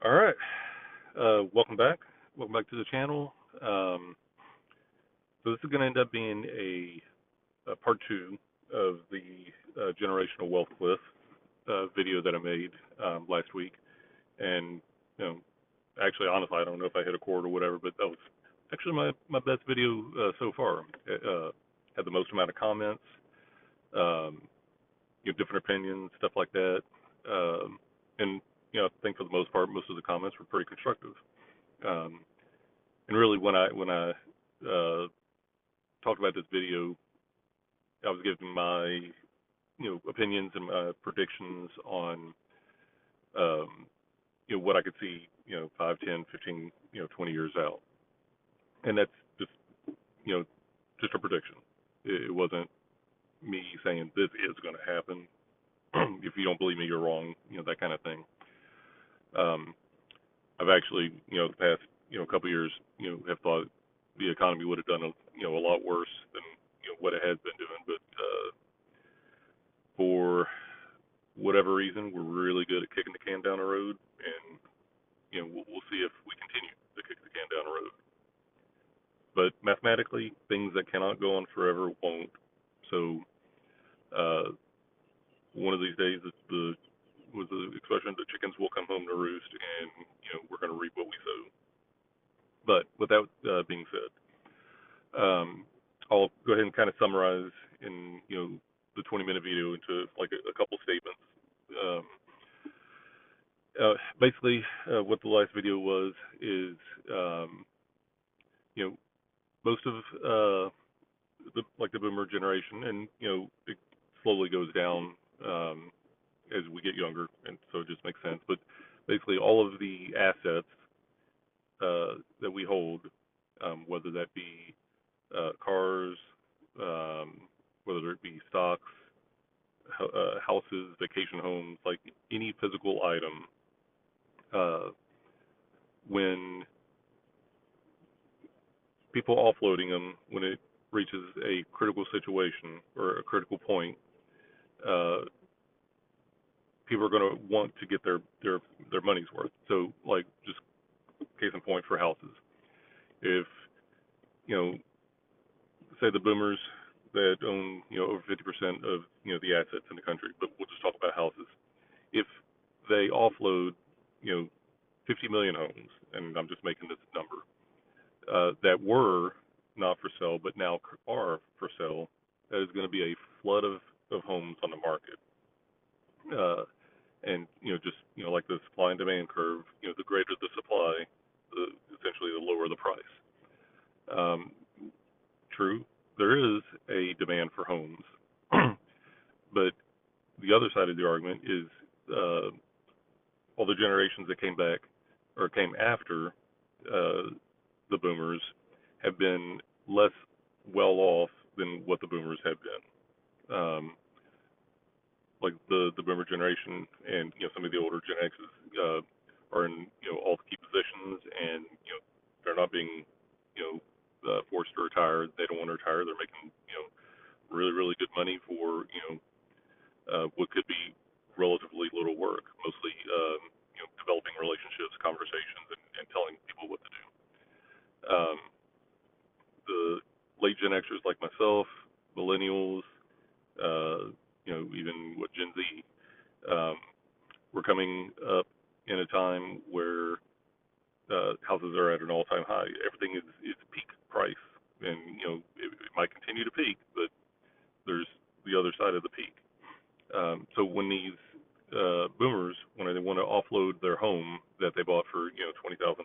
All right. Welcome back. Welcome back to the channel. Um, so this is going to end up being a part two of the generational wealth cliff video that I made last week. And you know, actually, honestly, I don't know if I hit a chord or whatever, but that was actually my best video so far. It had the most amount of comments, um, different opinions, stuff like that. And I think for the most part, most of the comments were pretty constructive. Um, and really, when I talked about this video, I was giving my opinions and my predictions on what I could see 5, 10, 15, 20 years out, and that's just you know just a prediction. It wasn't me saying this is going to happen. If you don't believe me, you're wrong. That kind of thing. Um, I've actually the past couple of years have thought the economy would have done a lot worse than what it has been doing, but for whatever reason, we're really good at kicking the can down the road, and we'll see if we continue to kick the can down the road. But mathematically, things that cannot go on forever won't. So uh, one of these days, the was the expression, the chickens will come home to roost, and we're going to reap what we sow. But with that being said, I'll go ahead and kind of summarize in the 20-minute video into like a couple statements. Um, Basically, what the last video was is, um, you know, most of the boomer generation, and it slowly goes down as we get younger, and so it just makes sense. But basically, all of the assets that we hold, whether that be cars, um, whether it be stocks, houses, vacation homes, like any physical item, uh, when people offloading them, when it reaches a critical situation or a critical point, uh, people are going to want to get their money's worth. So, like, just case in point for houses, if you know, say the boomers that own over 50% of the assets in the country, but we'll just talk about houses. If they offload 50 million homes, and I'm just making this number, that were not for sale but now are for sale, that is going to be a flood of homes on the market. Uh, and just like the supply and demand curve, the greater the supply, essentially the lower the price. Um, True, there is a demand for homes, but the other side of the argument is uh, all the generations that came back or came after uh, the boomers have been less well off than what the boomers have been. Like the boomer generation and some of the older Gen X's are in all the key positions, and they're not being forced to retire. They don't want to retire. They're making really really good money for what could be relatively little work, mostly developing relationships, conversations, and telling people what to do. Um, the late Gen Xers like myself, millennials, even what Gen Z, um, we're coming up in a time where houses are at an all-time high. Everything is peak price, and it might continue to peak, but there's the other side of the peak. So when these boomers, when they want to offload their home that they bought for $20,000 and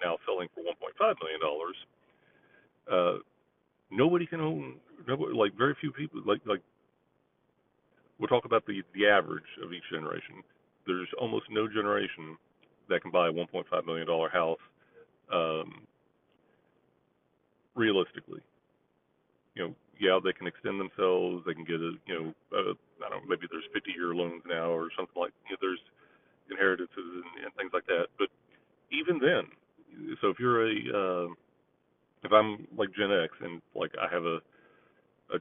now selling for $1.5 million, nobody can own. Nobody, like very few people. Like we'll talk about the average of each generation. There's almost no generation that can buy a $1.5 million house realistically. Yeah, they can extend themselves. They can get I don't know, maybe there's 50-year loans now or something like. There's inheritances and things like that. But even then, so if I'm like Gen X and like I have a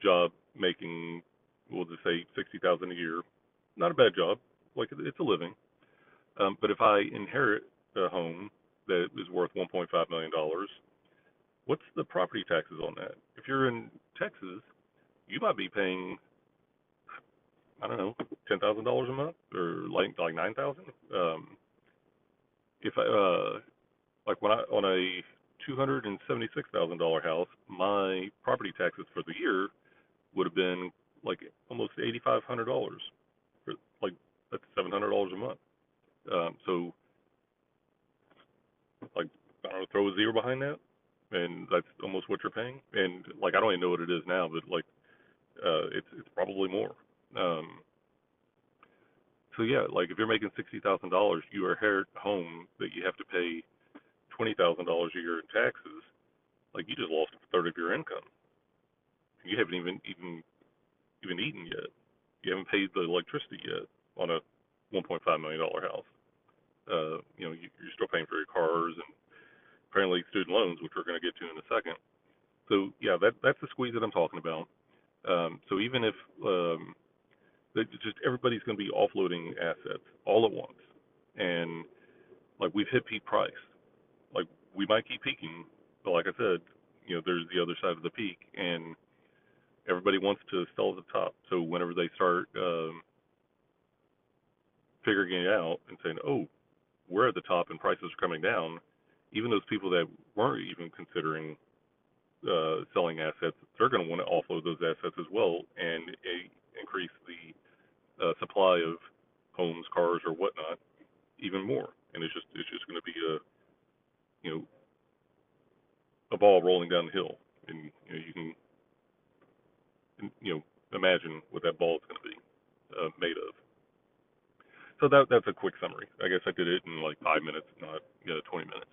job making, we'll just say 60,000 a year, not a bad job, like it's a living. But if I inherit a home that is worth $1.5 million, what's the property taxes on that? If you're in Texas, you might be paying, I don't know, $10,000 a month, or like 9,000. If I like when I on a $276,000 house, my property taxes for the year would have been like almost $8,500. For like that's $700 a month. So like I don't know, throw a zero behind that, and that's almost what you're paying. And like I don't even know what it is now, but like it's probably more. Um, so yeah, like if you're making $60,000, you inherit a home that you have to pay $20,000 a year in taxes. Like you just lost a third of your income. You haven't even eaten yet. You haven't paid the electricity yet on a $1.5 million house. You're still paying for your cars and apparently student loans, which we're going to get to in a second. So yeah, that's the squeeze that I'm talking about. So even if just everybody's going to be offloading assets all at once, and like we've hit peak price. Like we might keep peaking, but like I said, there's the other side of the peak, and everybody wants to sell at the top. So whenever they start figuring it out and saying, "Oh, we're at the top and prices are coming down," even those people that weren't even considering selling assets, they're going to want to offload those assets as well and increase the supply of homes, cars, or whatnot even more. And it's just going to be you know a ball rolling down the hill, and you can imagine what that ball is going to be made of. So that's a quick summary. I guess I did it in like 5 minutes, not 20 minutes.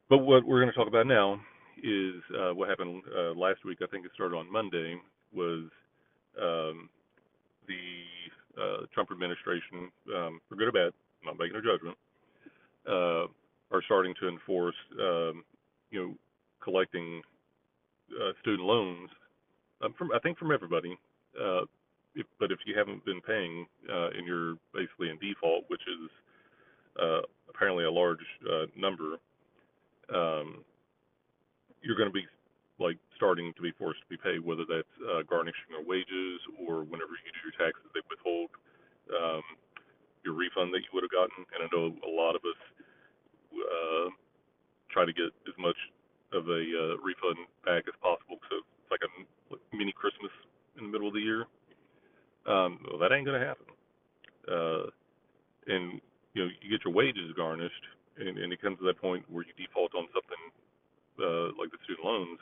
But what we're going to talk about now is what happened last week. I think it started on Monday. Was um, the Trump administration, for good or bad, I'm not making a judgment, are starting to enforce, you know, collecting student loans from I think from everybody. Uh, but if you haven't been paying and you're basically in default, which is apparently a large number, um, you're going to be like starting to be forced to be paid, whether that's garnishing your wages or whenever you do your taxes, they withhold um, your refund that you would have gotten. And I know a lot of us uh, try to get as much of a refund back as possible, so it's like a mini Christmas in the middle of the year. Well, that ain't going to happen. Uh, and you get your wages garnished, and it comes to that point where you default on something like the student loans,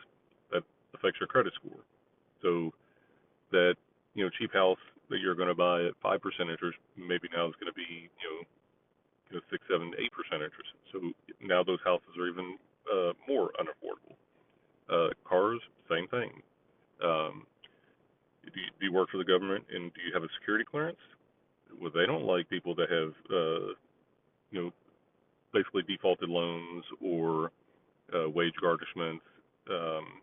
that affects your credit score. So that cheap house that you're going to buy at 5% interest, maybe now is going to be 6, 7, 8% interest. So now those houses are even more unaffordable. Cars, same thing. Um, do you work for the government and do you have a security clearance? Well, they don't like people that have you know basically defaulted loans or wage garnishments, um,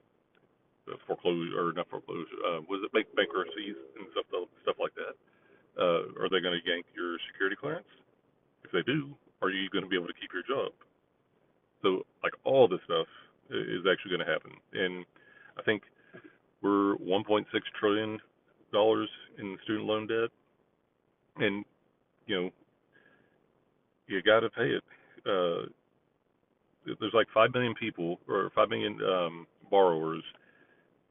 foreclosure or not foreclosure, was it bankruptcies and stuff like that? Are they going to yank your security clearance? If they do, are you going to be able to keep your job? So like all this stuff is actually going to happen, and I think we're 1.6 trillion dollars in student loan debt, and you know you got to pay it. Uh, there's like 5 million people or 5 million borrowers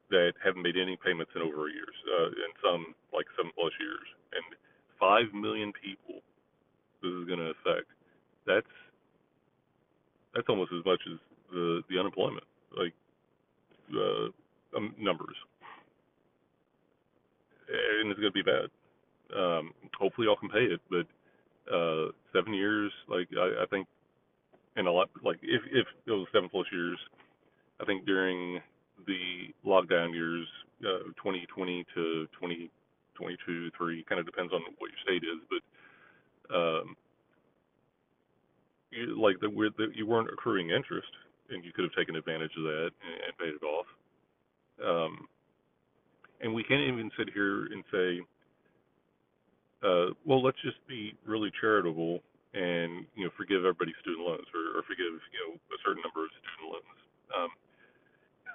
that haven't made any payments in over years, and some like 7+ years, and 5 million people this is going to affect. That's that's almost as much as the unemployment like numbers, and it's going to be bad. Hopefully, y'all can pay it, but 7 years, like I think, and a lot like if it was 7+ years, I think during the lockdown years, 2020 to 2022, three, kind of depends on what your state is, but like you weren't accruing interest, and you could have taken advantage of that and paid it off. Um, and we can't even sit here and say, well, let's just be really charitable and forgive everybody's student loans, or forgive a certain number of student loans. Um,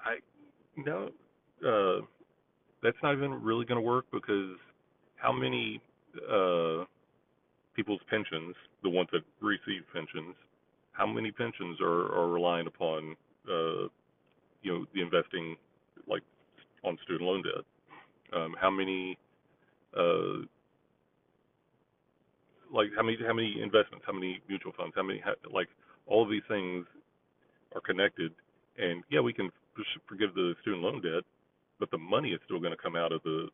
I no, uh, that's not even really going to work, because how many uh, people's pensions, the ones that receive pensions, how many pensions are relying upon the investing, like, on student loan debt? How many uh, how many investments, how many mutual funds, like, all of these things are connected. And yeah, we can forgive the student loan debt, but the money is still going to come out of the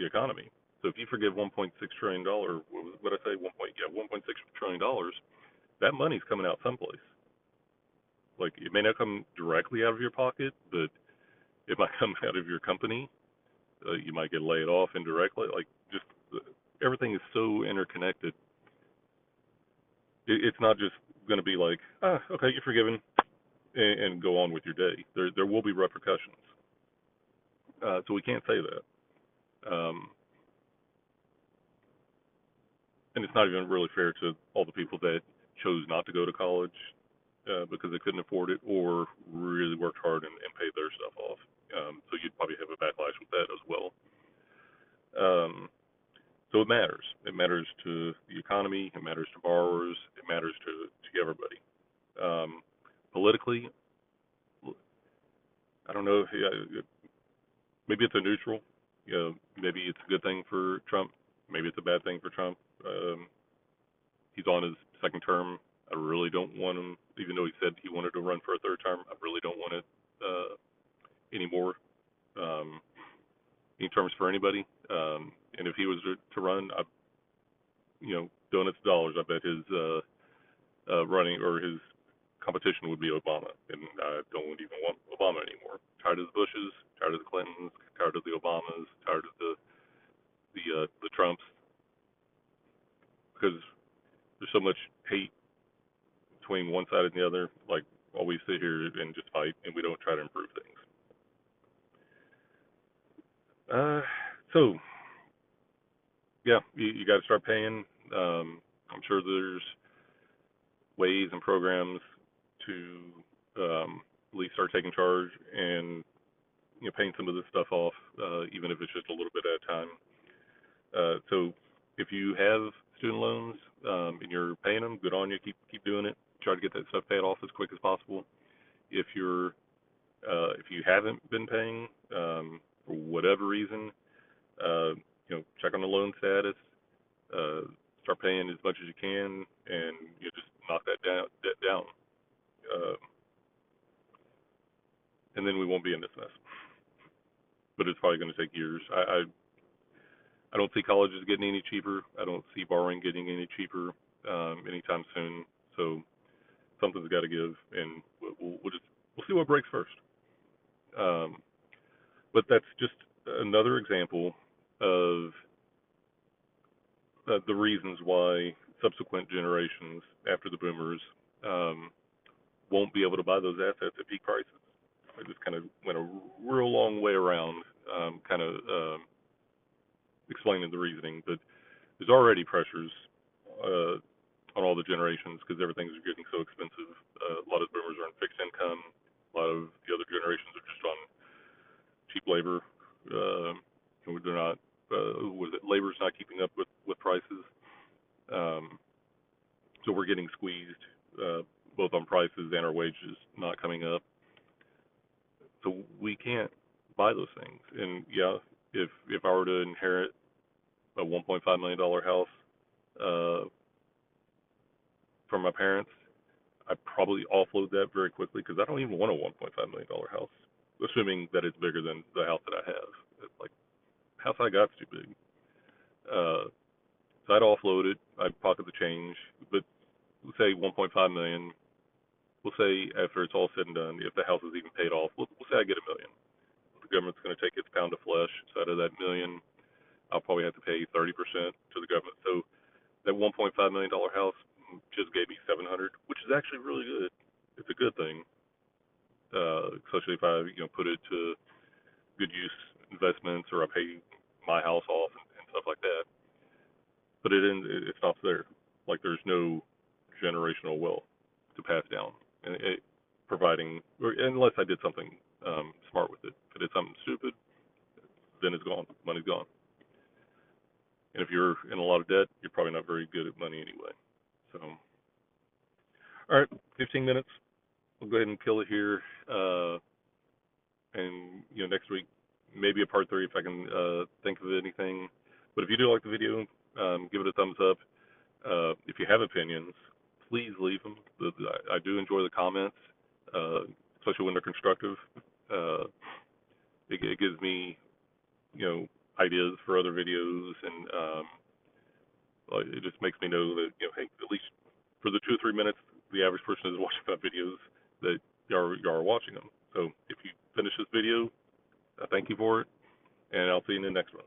economy. So if you forgive 1.6 trillion dollar, what did I say, 1.6 trillion dollars, that money's coming out someplace. Like, it may not come directly out of your pocket, but it might come out of your company. You might get laid off indirectly. Like, just everything is so interconnected. It's not just going to be like, okay, you're forgiven, and go on with your day. There will be repercussions. So we can't say that. And it's not even really fair to all the people that chose not to go to college because they couldn't afford it, or really worked hard and paid their stuff off. So you'd probably have a backlash with that as well. Um, so it matters. It matters to the economy. It matters to borrowers. It matters to everybody. Um, Politically, I don't know if maybe it's a neutral. Maybe it's a good thing for Trump. Maybe it's a bad thing for Trump. He's on his second term. I really don't want him, even though he said he wanted to run for a third term. I really don't want it anymore. Um, any terms for anybody. And if he was to run, donuts dollars, I bet his running, or his competition, would be Obama. And I don't even want Obama anymore. Tired of the Bushes, tired of the Clintons, tired of the Obamas, tired of the Trumps, because there's so much hate between one side and the other. Like, while we sit here and just fight, and we don't try to improve things. Uh, so yeah, you got to start paying. I'm sure there's ways and programs to at least start taking charge, and paying some of this stuff off, even if it's just a little bit at a time. So if you have student loans, and you're paying them, good on you. Keep doing it. Try to get that stuff paid off as quick as possible. If you haven't been paying, for whatever reason, uh, check on the loan status. Uh, Start paying as much as you can, and just knock that debt down, uh, and then we won't be in this mess. But it's probably going to take years. I don't see colleges getting any cheaper. I don't see borrowing getting any cheaper anytime soon. So something's got to give, and we'll see what breaks first. Um, but that's just another example of the reasons why subsequent generations after the boomers um, won't be able to buy those assets at peak prices. I just kind of went a real long way around, kind of explaining the reasoning, but there's already pressures uh, on all the generations because everything's getting so expensive. A lot of boomers are on fixed income. A lot of the other generations are just on cheap labor. And they're not. Was it labor's not keeping up with prices? Um, so we're getting squeezed, both on prices and our wages not coming up. So we can't buy those things. And yeah, if I were to inherit a $1.5 million house uh, from my parents, I'd probably offload that very quickly, because I don't even want a $1.5 million house, assuming that it's bigger than the house that I have. It's like, the house I got's too big. So I'd offload it. I'd pocket the change. But let's say 1.5 million. We'll say after it's all said and done, if the house is even paid off, we'll say I get a million. The government's going to take its pound of flesh. So out of that million, I'll probably have to pay 30% to the government. So that $1.5 million house just gave me 700, which is actually really good. It's a good thing, especially if I put it to good use investments, or I pay my house off, and stuff like that. But it stops there. Like there's no generational wealth to pass down, and providing, unless I did something smart with it. If I did something stupid, then it's gone. Money's gone. And if you're in a lot of debt, you're probably not very good at money anyway. So, all right, 15 minutes. We'll go ahead and kill it here. And next week maybe a part 3 if I can think of anything. But if you do like the video, give it a thumbs up. If you have opinions, please leave them. I do enjoy the comments, especially when they're constructive. Uh, it gives me, ideas for other videos, and it just makes me know that, hey, at least for the 2 or 3 minutes the average person is watching my videos, that y'all are watching them. So if you finish this video, I thank you for it, and I'll see you in the next one.